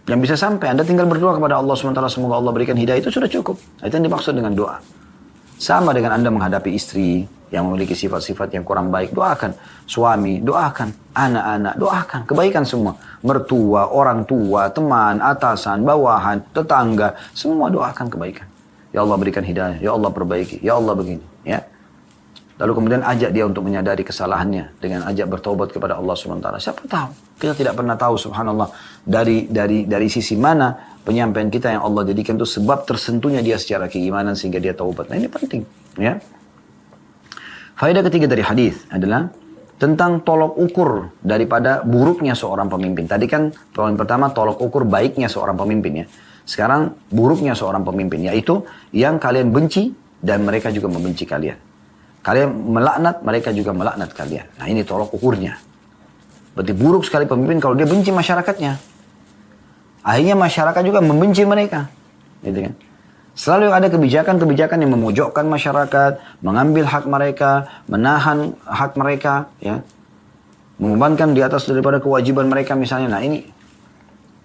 Yang bisa sampai, anda tinggal berdoa kepada Allah SWT, semoga Allah berikan hidayah, itu sudah cukup. Itu yang dimaksud dengan doa. Sama dengan anda menghadapi istri yang memiliki sifat-sifat yang kurang baik, doakan. Suami, doakan. Anak-anak, doakan. Kebaikan semua. Mertua, orang tua, teman, atasan, bawahan, tetangga, semua doakan kebaikan. Ya Allah berikan hidayah, ya Allah perbaiki, ya Allah begini. Ya. Lalu kemudian ajak dia untuk menyadari kesalahannya dengan ajak bertaubat kepada Allah SWT. Siapa tahu? Kita tidak pernah tahu, subhanallah, dari sisi mana penyampaian kita yang Allah jadikan itu sebab tersentuhnya dia secara keimanan sehingga dia taubat. Nah ini penting, ya. Faedah ketiga dari hadis adalah tentang tolok ukur daripada buruknya seorang pemimpin. Tadi kan poin pertama tolok ukur baiknya seorang pemimpin, ya. Sekarang buruknya seorang pemimpin, yaitu yang kalian benci dan mereka juga membenci kalian. Kalian melaknat, mereka juga melaknat kalian. Nah ini tolak ukurnya. Berarti buruk sekali pemimpin kalau dia benci masyarakatnya. Akhirnya masyarakat juga membenci mereka. Gitu kan? Selalu ada kebijakan-kebijakan yang memojokkan masyarakat, mengambil hak mereka, menahan hak mereka, ya, membebankan di atas daripada kewajiban mereka misalnya. Nah ini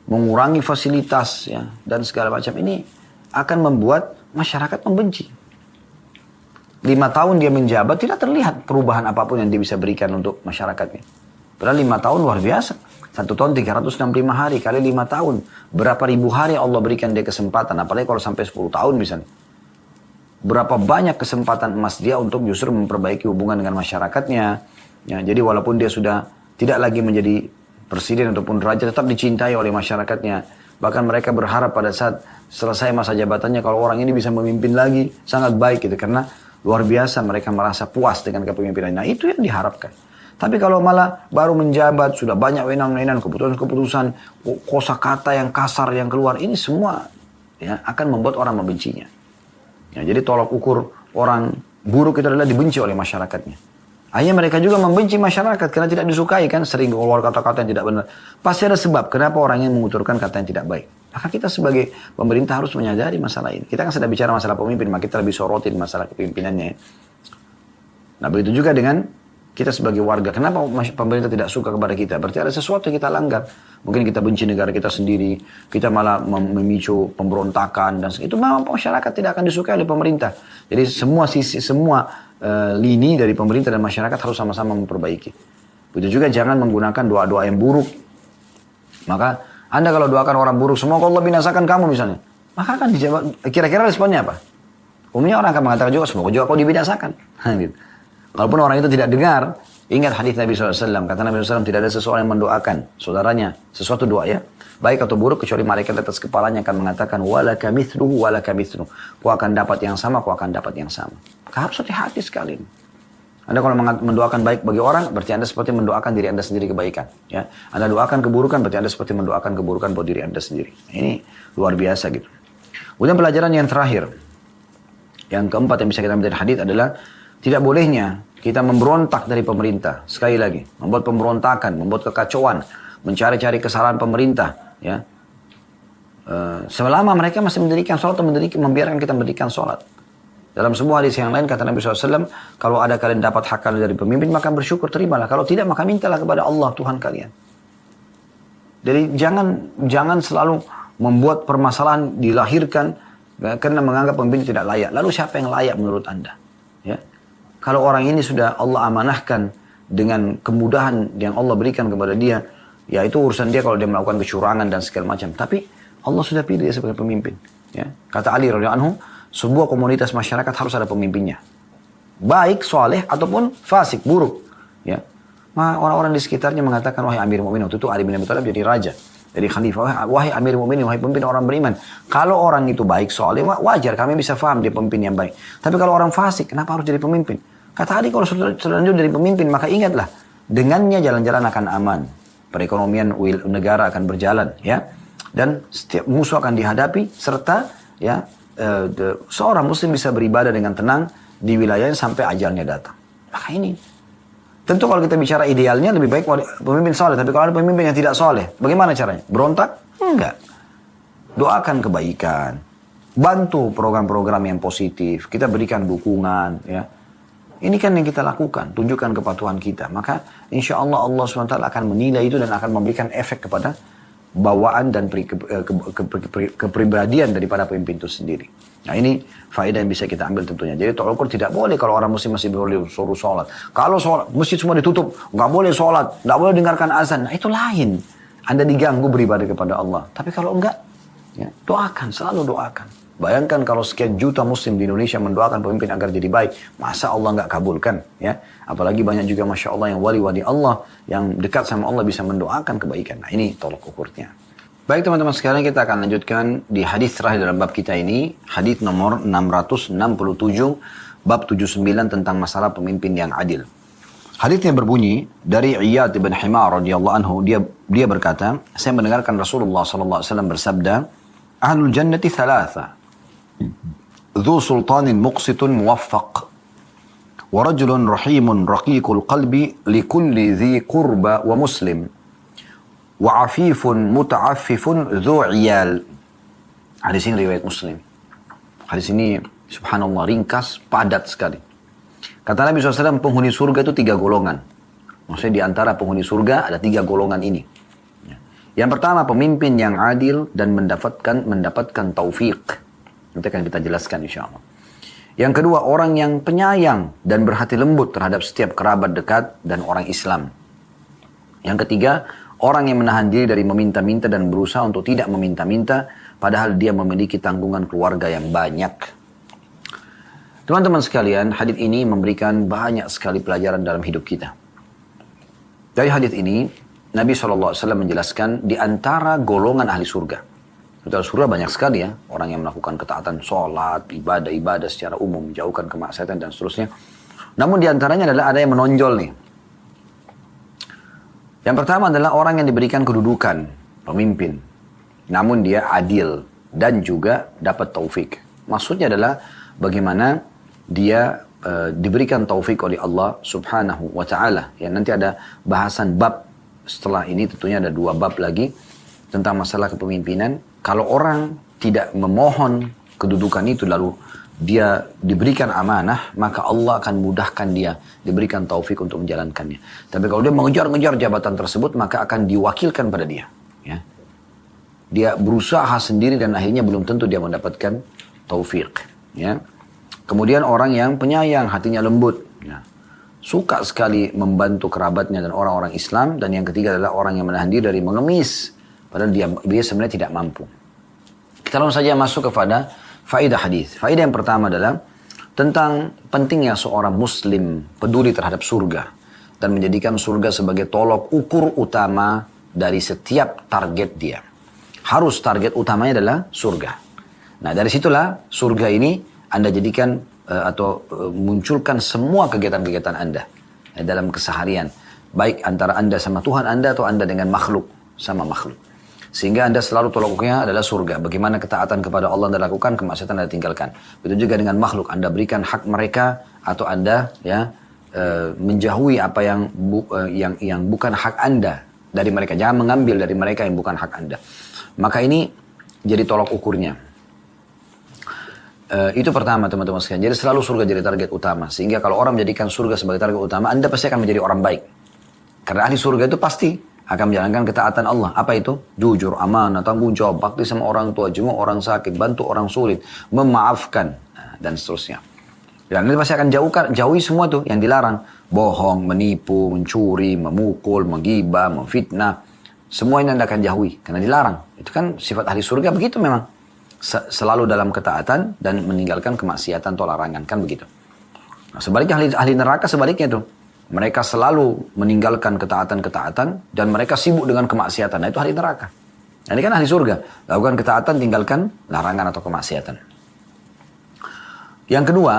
mengurangi fasilitas, ya, dan segala macam ini akan membuat masyarakat membenci. 5 tahun dia menjabat tidak terlihat perubahan apapun yang dia bisa berikan untuk masyarakatnya. Padahal 5 tahun luar biasa. 1 tahun 365 hari kali 5 tahun. Berapa ribu hari Allah berikan dia kesempatan. Apalagi kalau sampai 10 tahun misalnya. Berapa banyak kesempatan emas dia untuk justru memperbaiki hubungan dengan masyarakatnya. Ya, jadi walaupun dia sudah tidak lagi menjadi presiden ataupun raja, tetap dicintai oleh masyarakatnya. Bahkan mereka berharap pada saat selesai masa jabatannya kalau orang ini bisa memimpin lagi, sangat baik gitu. Karena luar biasa mereka merasa puas dengan kepemimpinan. Nah itu yang diharapkan. Tapi kalau malah baru menjabat, sudah banyak wewenang-wewenang, keputusan-keputusan, kosakata yang kasar yang keluar, ini semua ya, akan membuat orang membencinya. Ya, jadi tolak ukur orang buruk itu adalah dibenci oleh masyarakatnya. Akhirnya mereka juga membenci masyarakat karena tidak disukai kan, sering keluar kata-kata yang tidak benar. Pasti ada sebab kenapa orang ini menguturkan kata yang tidak baik. Maka kita sebagai pemerintah harus menyadari masalah ini. Kita kan sedang bicara masalah pemimpin, maka kita lebih sorotin masalah kepemimpinannya. Nah begitu juga dengan kita sebagai warga, kenapa pemerintah tidak suka kepada kita? Berarti ada sesuatu yang kita langgar. Mungkin kita benci negara kita sendiri, kita malah memicu pemberontakan, dan itu memang masyarakat tidak akan disukai oleh pemerintah. Jadi semua sisi, semua lini dari pemerintah dan masyarakat harus sama-sama memperbaiki. Begitu juga jangan menggunakan doa-doa yang buruk. Maka Anda kalau doakan orang buruk, semoga Allah binasakan kamu misalnya. Maka akan dijawab, kira-kira responnya apa? Umumnya orang akan mengatakan juga, semoga juga kau dibinasakan. Gitu. Kalaupun orang itu tidak dengar, ingat hadis Nabi SAW. Kata Nabi SAW, tidak ada seseorang yang mendoakan saudaranya sesuatu doa ya, baik atau buruk, kecuali malaikat atas kepalanya akan mengatakan, walaka mithluhu, walaka mithluhu. Kau akan dapat yang sama, kau akan dapat yang sama. Harus hati-hati sekali. Anda kalau mendoakan baik bagi orang, berarti Anda seperti mendoakan diri Anda sendiri kebaikan. Ya, Anda doakan keburukan, berarti Anda seperti mendoakan keburukan buat diri Anda sendiri. Ini luar biasa gitu. Kemudian pelajaran yang terakhir, yang keempat yang bisa kita ambil dari hadis adalah tidak bolehnya kita memberontak dari pemerintah. Sekali lagi, membuat pemberontakan, membuat kekacauan, mencari-cari kesalahan pemerintah. Ya, selama mereka masih mendirikan sholat atau membiarkan kita mendirikan sholat. Dalam sebuah hadis yang lain kata Nabi SAW, kalau ada kalian dapat hak kalian dari pemimpin, maka bersyukur, terimalah. Kalau tidak, maka mintalah kepada Allah, Tuhan kalian. Jadi jangan selalu membuat permasalahan dilahirkan karena menganggap pemimpin tidak layak. Lalu siapa yang layak menurut Anda? Ya. Kalau orang ini sudah Allah amanahkan dengan kemudahan yang Allah berikan kepada dia, ya itu urusan dia kalau dia melakukan kecurangan dan segala macam. Tapi Allah sudah pilih dia sebagai pemimpin. Ya. Kata Ali radhiyallahu anhu, sebuah komunitas masyarakat harus ada pemimpinnya. Baik, soleh, ataupun fasik, buruk. Ya. Maka orang-orang di sekitarnya mengatakan, wahai Amir Mu'minin, waktu itu Ali bin Abi Thalib jadi raja. Jadi khalifah, wahai Amir Mu'minin, wahai pemimpin orang beriman. Kalau orang itu baik, soleh, wajar, kami bisa faham dia pemimpin yang baik. Tapi kalau orang fasik, kenapa harus jadi pemimpin? Kata Ali, kalau sudah lanjut dari pemimpin, maka ingatlah, dengannya jalan-jalan akan aman. Perekonomian negara akan berjalan, ya. Dan setiap musuh akan dihadapi, serta ya seorang muslim bisa beribadah dengan tenang di wilayahnya sampai ajalnya datang. Maka ini, tentu kalau kita bicara idealnya lebih baik pemimpin soleh. Tapi kalau ada pemimpin yang tidak soleh, bagaimana caranya? Berontak? Enggak. Doakan kebaikan. Bantu program-program yang positif. Kita berikan dukungan, ya. Ini kan yang kita lakukan, tunjukkan kepatuhan kita. Maka insya Allah Allah SWT akan menilai itu dan akan memberikan efek kepada bawaan dan kepribadian daripada pemimpin itu sendiri. Nah ini faedah yang bisa kita ambil tentunya. Jadi tolak ukur tidak boleh kalau orang muslim masih boleh suruh sholat. Kalau sholat, masjid semua ditutup, nggak boleh sholat, nggak boleh dengarkan azan. Nah itu lain. Anda diganggu beribadah kepada Allah. Tapi kalau enggak, ya, doakan, selalu doakan. Bayangkan kalau sekian juta muslim di Indonesia mendoakan pemimpin agar jadi baik. Masa Allah nggak kabulkan? Ya? Apalagi banyak juga Masya Allah yang wali-wali Allah, yang dekat sama Allah bisa mendoakan kebaikan. Nah ini tolak ukurnya. Baik teman-teman, sekarang kita akan lanjutkan di hadis terakhir dalam bab kita ini. Hadis nomor 667, bab 79 tentang masalah pemimpin yang adil. Hadisnya berbunyi dari Iyad bin Himar radhiyallahu anhu, dia berkata, saya mendengarkan Rasulullah SAW bersabda, Ahlul jannati thalatha. Dhu sultanin muqsitun muwaffaq. Warajulun rahimun raqiqul qalbi likulli dhi qurba wa muslim. Wa afifun muta'affifun dhu iyal. Hadis ini riwayat Muslim. Hadis ini subhanallah ringkas, padat sekali. Kata Nabi SAW, penghuni surga itu 3 golongan. Maksudnya di antara penghuni surga ada 3 golongan ini. Yang pertama pemimpin yang adil dan mendapatkan taufik. Nanti akan kita jelaskan insya Allah. Yang kedua orang yang penyayang dan berhati lembut terhadap setiap kerabat dekat dan orang Islam. Yang ketiga orang yang menahan diri dari meminta-minta dan berusaha untuk tidak meminta-minta padahal dia memiliki tanggungan keluarga yang banyak. Teman-teman sekalian, hadis ini memberikan banyak sekali pelajaran dalam hidup kita. Dari hadis ini, Nabi SAW menjelaskan di antara golongan ahli surga. Di surga banyak sekali ya, orang yang melakukan ketaatan, sholat, ibadah secara umum, menjauhkan kemaksiatan dan seterusnya. Namun di antaranya adalah ada yang menonjol nih. Yang pertama adalah orang yang diberikan kedudukan, pemimpin. Namun dia adil dan juga dapat taufik. Maksudnya adalah bagaimana dia diberikan taufik oleh Allah subhanahu wa ta'ala. Ya, nanti ada bahasan bab setelah ini, tentunya ada 2 bab lagi tentang masalah kepemimpinan. Kalau orang tidak memohon kedudukan itu lalu dia diberikan amanah, maka Allah akan mudahkan dia, diberikan taufik untuk menjalankannya. Tapi kalau dia mengejar-ngejar jabatan tersebut, maka akan diwakilkan pada dia. Ya. Dia berusaha sendiri dan akhirnya belum tentu dia mendapatkan taufik. Ya. Kemudian orang yang penyayang, hatinya lembut. Ya. Suka sekali membantu kerabatnya dan orang-orang Islam. Dan yang ketiga adalah orang yang menahan diri dari mengemis. Padahal dia sebenarnya tidak mampu. Kita langsung saja masuk kepada faedah hadis. Faedah yang pertama adalah tentang pentingnya seorang muslim peduli terhadap surga. Dan menjadikan surga sebagai tolok ukur utama dari setiap target dia. Harus target utamanya adalah surga. Nah dari situlah surga ini Anda jadikan munculkan semua kegiatan-kegiatan Anda dalam keseharian. Baik antara Anda sama Tuhan Anda atau Anda dengan makhluk, sama makhluk. Sehingga Anda selalu tolak ukurnya adalah surga. Bagaimana ketaatan kepada Allah Anda lakukan, kemaksiatan Anda tinggalkan. Begitu juga dengan makhluk. Anda berikan hak mereka atau Anda menjauhi apa yang bukan hak Anda dari mereka. Jangan mengambil dari mereka yang bukan hak Anda. Maka ini jadi tolak ukurnya. Itu pertama teman-teman sekalian. Jadi selalu surga jadi target utama. Sehingga kalau orang menjadikan surga sebagai target utama, Anda pasti akan menjadi orang baik. Karena ahli surga itu pasti akan menjalankan ketaatan Allah. Apa itu? Jujur, amanah, tanggung jawab, bakti sama orang tua, jenguk orang sakit, bantu orang sulit, memaafkan, dan seterusnya. Dan Anda pasti akan jauhi semua tuh yang dilarang. Bohong, menipu, mencuri, memukul, menggibah, memfitnah. Semua ini Anda akan jauhi karena dilarang. Itu kan sifat ahli surga begitu memang. Selalu dalam ketaatan dan meninggalkan kemaksiatan atau larangan. Kan begitu. Nah, sebaliknya ahli neraka sebaliknya tuh. Mereka selalu meninggalkan ketaatan-ketaatan dan mereka sibuk dengan kemaksiatan. Nah itu ahli neraka. Nah, ini kan ahli surga. Lakukan ketaatan, tinggalkan larangan atau kemaksiatan. Yang kedua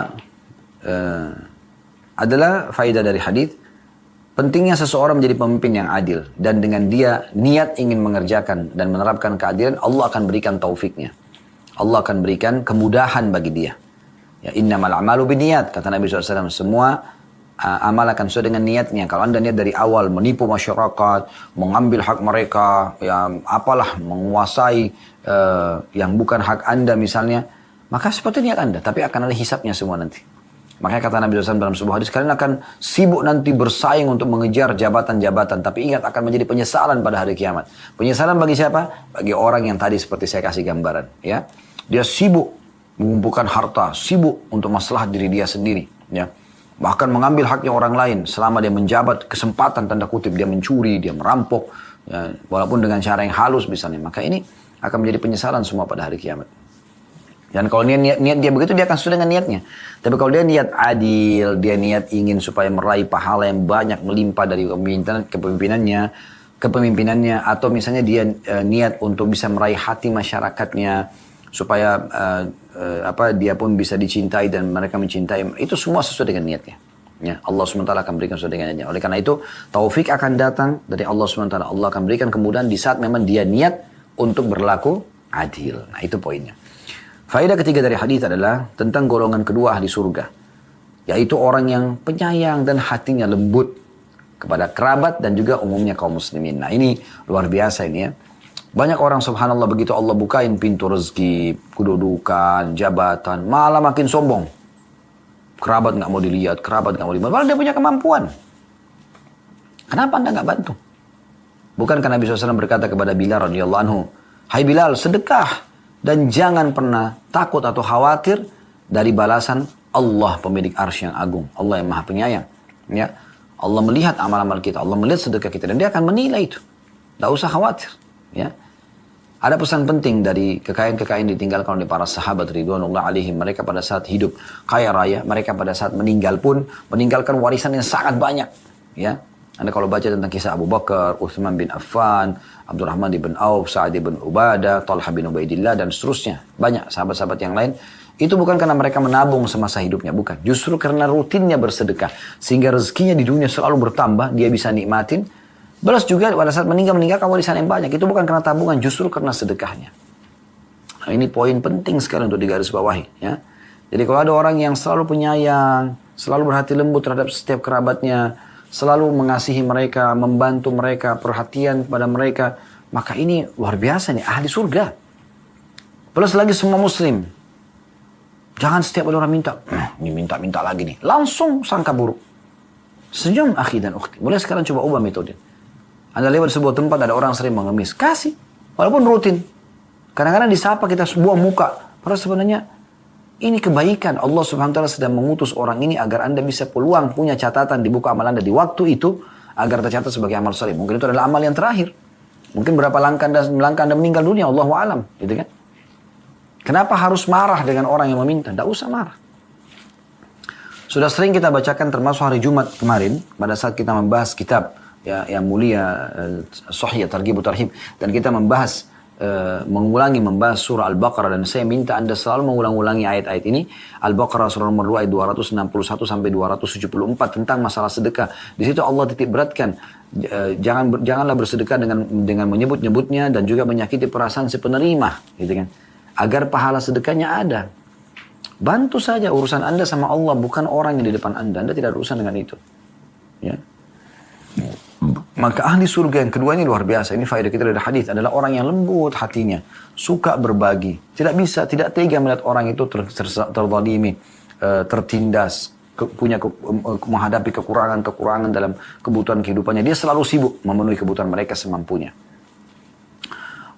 adalah faedah dari hadis. Pentingnya seseorang menjadi pemimpin yang adil. Dan dengan dia niat ingin mengerjakan dan menerapkan keadilan, Allah akan berikan taufiknya. Allah akan berikan kemudahan bagi dia. Ya, innamal a'malu binniyat, kata Nabi SAW. Semua amal akan sesuai dengan niatnya. Kalau Anda niat dari awal menipu masyarakat, mengambil hak mereka, ya apalah, menguasai yang bukan hak Anda misalnya, maka seperti niat Anda. Tapi akan ada hisapnya semua nanti. Makanya kata Nabi SAW dalam sebuah hadis, kalian akan sibuk nanti bersaing untuk mengejar jabatan-jabatan. Tapi ingat akan menjadi penyesalan pada hari kiamat. Penyesalan bagi siapa? Bagi orang yang tadi seperti saya kasih gambaran. Ya, dia sibuk mengumpulkan harta, sibuk untuk masalah diri dia sendiri. Ya, bahkan mengambil haknya orang lain selama dia menjabat, kesempatan tanda kutip dia mencuri, dia merampok. Ya, walaupun dengan cara yang halus misalnya. Maka ini akan menjadi penyesalan semua pada hari kiamat. Dan kalau niat dia begitu, dia akan sesuai dengan niatnya. Tapi kalau dia niat adil, dia niat ingin supaya meraih pahala yang banyak melimpah dari kepemimpinannya, atau misalnya dia niat untuk bisa meraih hati masyarakatnya, supaya dia pun bisa dicintai dan mereka mencintai, itu semua sesuai dengan niatnya. Ya, Allah SWT akan berikan sesuai dengan niatnya. Oleh karena itu, taufik akan datang dari Allah SWT. Allah akan berikan kemudahan di saat memang dia niat untuk berlaku adil. Nah itu poinnya. Faedah ketiga dari hadis adalah tentang golongan kedua ahli surga. Yaitu orang yang penyayang dan hatinya lembut kepada kerabat dan juga umumnya kaum muslimin. Nah ini luar biasa ini ya. Banyak orang subhanallah begitu Allah bukain pintu rezeki, kedudukan, jabatan, malah makin sombong. Kerabat nggak mau dilihat, kerabat nggak mau dilihat. Padahal dia punya kemampuan. Kenapa Anda nggak bantu? Bukankah Nabi SAW berkata kepada Bilal radhiyallahu anhu, "Hai Bilal, sedekah dan jangan pernah takut atau khawatir dari balasan Allah pemilik arsy yang agung, Allah yang maha penyayang." Ya, Allah melihat amal-amal kita, Allah melihat sedekah kita dan Dia akan menilai itu. Tidak usah khawatir. Ya, ada pesan penting dari kekayaan-kekayaan ditinggalkan oleh para sahabat ridwanullah alaihim. Mereka pada saat hidup kaya raya, mereka pada saat meninggal pun meninggalkan warisan yang sangat banyak. Ya. Anda kalau baca tentang kisah Abu Bakar, Uthman bin Affan, Abdurrahman bin Auf, Sa'ad bin Ubadah, Talha bin Ubaidillah, dan seterusnya. Banyak sahabat-sahabat yang lain. Itu bukan karena mereka menabung semasa hidupnya, bukan. Justru karena rutinnya bersedekah. Sehingga rezekinya di dunia selalu bertambah, dia bisa nikmatin. Balas juga pada saat meninggalkan warisan yang banyak. Itu bukan karena tabungan, justru karena sedekahnya. Nah, ini poin penting sekali untuk digarisbawahi. Ya. Jadi kalau ada orang yang selalu penyayang, selalu berhati lembut terhadap setiap kerabatnya, selalu mengasihi mereka, membantu mereka, perhatian kepada mereka, maka ini luar biasa nih, ahli surga. Plus lagi semua muslim. Jangan setiap ada orang minta, ini minta lagi nih. Langsung sangka buruk. Senyum akhi dan ukhti. Mulai sekarang coba ubah metode. Anda lewat sebuah tempat, ada orang sering mengemis. Kasih, walaupun rutin. Kadang-kadang disapa kita sebuah muka. Padahal sebenarnya ini kebaikan. Allah subhanahu wa ta'ala sedang mengutus orang ini agar Anda bisa peluang punya catatan di buku amal Anda di waktu itu agar tercatat sebagai amal saleh. Mungkin itu adalah amal yang terakhir. Mungkin berapa langkah Anda meninggal dunia, Allahu a'lam, gitu kan? Kenapa harus marah dengan orang yang meminta? Tidak usah marah. Sudah sering kita bacakan termasuk hari Jumat kemarin pada saat kita membahas kitab ya, yang mulia Sahih Targhib Tarhib, dan kita membahas membahas surah Al-Baqarah, dan saya minta Anda selalu mengulang-ulangi ayat-ayat ini. Al-Baqarah surah nomor 2 ayat 261 sampai 274 tentang masalah sedekah. Di situ Allah titik beratkan janganlah bersedekah dengan menyebut-nyebutnya dan juga menyakiti perasaan si penerima, gitu kan. Agar pahala sedekahnya ada. Bantu saja urusan Anda sama Allah, bukan orang yang di depan Anda. Anda tidak ada urusan dengan itu. Ya. Maka ahli surga yang kedua ini luar biasa. Ini faedah kita dari hadis adalah orang yang lembut hatinya, suka berbagi, tidak tega melihat orang itu terzalimi, tertindas, menghadapi kekurangan dalam kebutuhan kehidupannya. Dia selalu sibuk memenuhi kebutuhan mereka semampunya.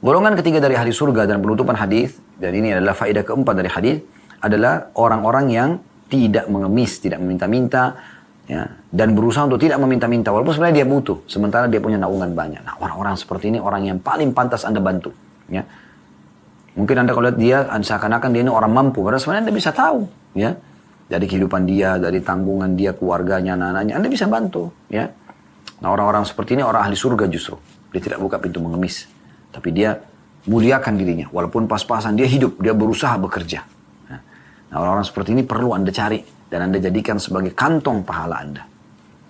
Golongan ketiga dari ahli surga dan penutupan hadis, dan ini adalah faedah keempat dari hadis, adalah orang-orang yang tidak mengemis, tidak meminta-minta, ya, dan berusaha untuk tidak meminta-minta walaupun sebenarnya dia butuh, sementara dia punya naungan banyak. Nah, orang-orang seperti ini orang yang paling pantas Anda bantu, ya. Mungkin Anda kalau lihat dia seakan-akan dia ini orang mampu, padahal sebenarnya Anda bisa tahu, ya, dari kehidupan dia, dari tanggungan dia, keluarganya, anak-anaknya, Anda bisa bantu, ya. Nah, orang-orang seperti ini orang ahli surga justru. Dia tidak buka pintu mengemis, tapi dia muliakan dirinya walaupun pas-pasan dia hidup, dia berusaha bekerja. Nah, orang-orang seperti ini perlu Anda cari dan Anda jadikan sebagai kantong pahala Anda.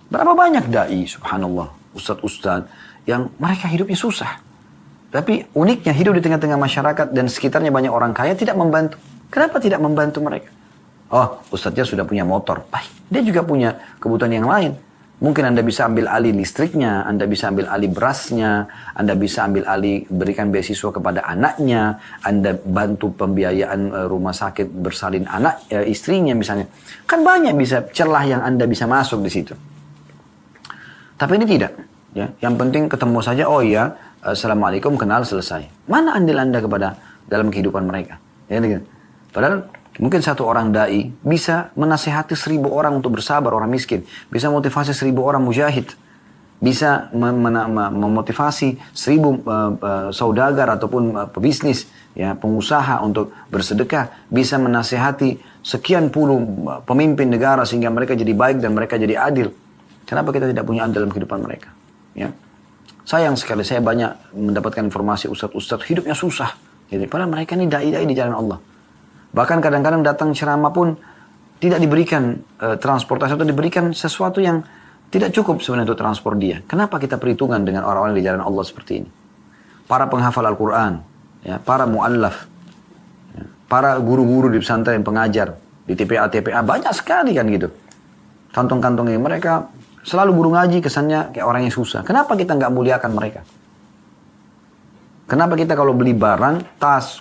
Berapa banyak da'i, subhanallah, ustadz-ustadz yang mereka hidupnya susah. Tapi uniknya hidup di tengah-tengah masyarakat dan sekitarnya banyak orang kaya tidak membantu. Kenapa tidak membantu mereka? Oh, ustadznya sudah punya motor. Baik, dia juga punya kebutuhan yang lain. Mungkin Anda bisa ambil alih listriknya, Anda bisa ambil alih berasnya, Anda bisa ambil alih berikan beasiswa kepada anaknya, Anda bantu pembiayaan rumah sakit bersalin istrinya misalnya. Kan banyak bisa celah yang Anda bisa masuk di situ. Tapi ini tidak. Ya. Yang penting ketemu saja, oh iya, assalamualaikum, kenal, selesai. Mana andil Anda kepada dalam kehidupan mereka? Ya, gitu. Padahal mungkin satu orang da'i bisa menasihati 1000 orang untuk bersabar, orang miskin. Bisa motivasi 1000 orang mujahid. Bisa memotivasi 1000 saudagar ataupun pebisnis, ya, pengusaha untuk bersedekah. Bisa menasihati sekian puluh pemimpin negara sehingga mereka jadi baik dan mereka jadi adil. Kenapa kita tidak punya andil dalam kehidupan mereka? Ya. Sayang sekali, saya banyak mendapatkan informasi ustadz-ustadz hidupnya susah. Jadi, padahal mereka ini da'i-da'i di jalan Allah. Bahkan kadang-kadang datang ceramah pun tidak diberikan transportasi atau diberikan sesuatu yang tidak cukup sebenarnya untuk transport dia. Kenapa kita perhitungan dengan orang-orang di jalan Allah seperti ini? Para penghafal Al-Quran, ya, para muallaf, ya, para guru-guru di pesantren, pengajar, di TPA banyak sekali kan gitu. Kantong-kantong ini mereka selalu guru ngaji, kesannya kayak orang yang susah. Kenapa kita nggak muliakan mereka? Kenapa kita kalau beli barang, tas,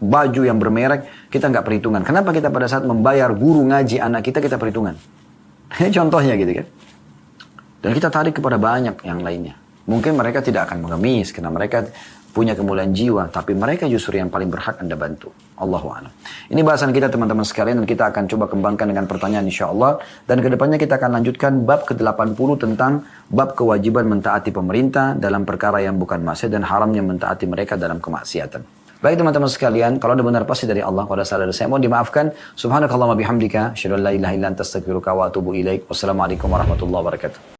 baju yang bermerek, kita nggak perhitungan? Kenapa kita pada saat membayar guru ngaji anak kita perhitungan? Ini contohnya gitu kan. Dan kita tarik kepada banyak yang lainnya. Mungkin mereka tidak akan mengemis karena mereka punya kemuliaan jiwa, tapi mereka justru yang paling berhak Anda bantu. Allahu a'lam. Ini bahasan kita teman-teman sekalian, dan kita akan coba kembangkan dengan pertanyaan insyaAllah. Dan kedepannya kita akan lanjutkan bab ke-80 tentang bab kewajiban mentaati pemerintah dalam perkara yang bukan maksiat dan haramnya mentaati mereka dalam kemaksiatan. Baik teman-teman sekalian, kalau ada benar pasti dari Allah, kalau ada salah dari saya mohon dimaafkan. Subhanakallahumma bihamdika, asyhadu an la ilaha illa anta astaghfiruka wa atubu ilaik. Wassalamualaikum warahmatullahi wabarakatuh.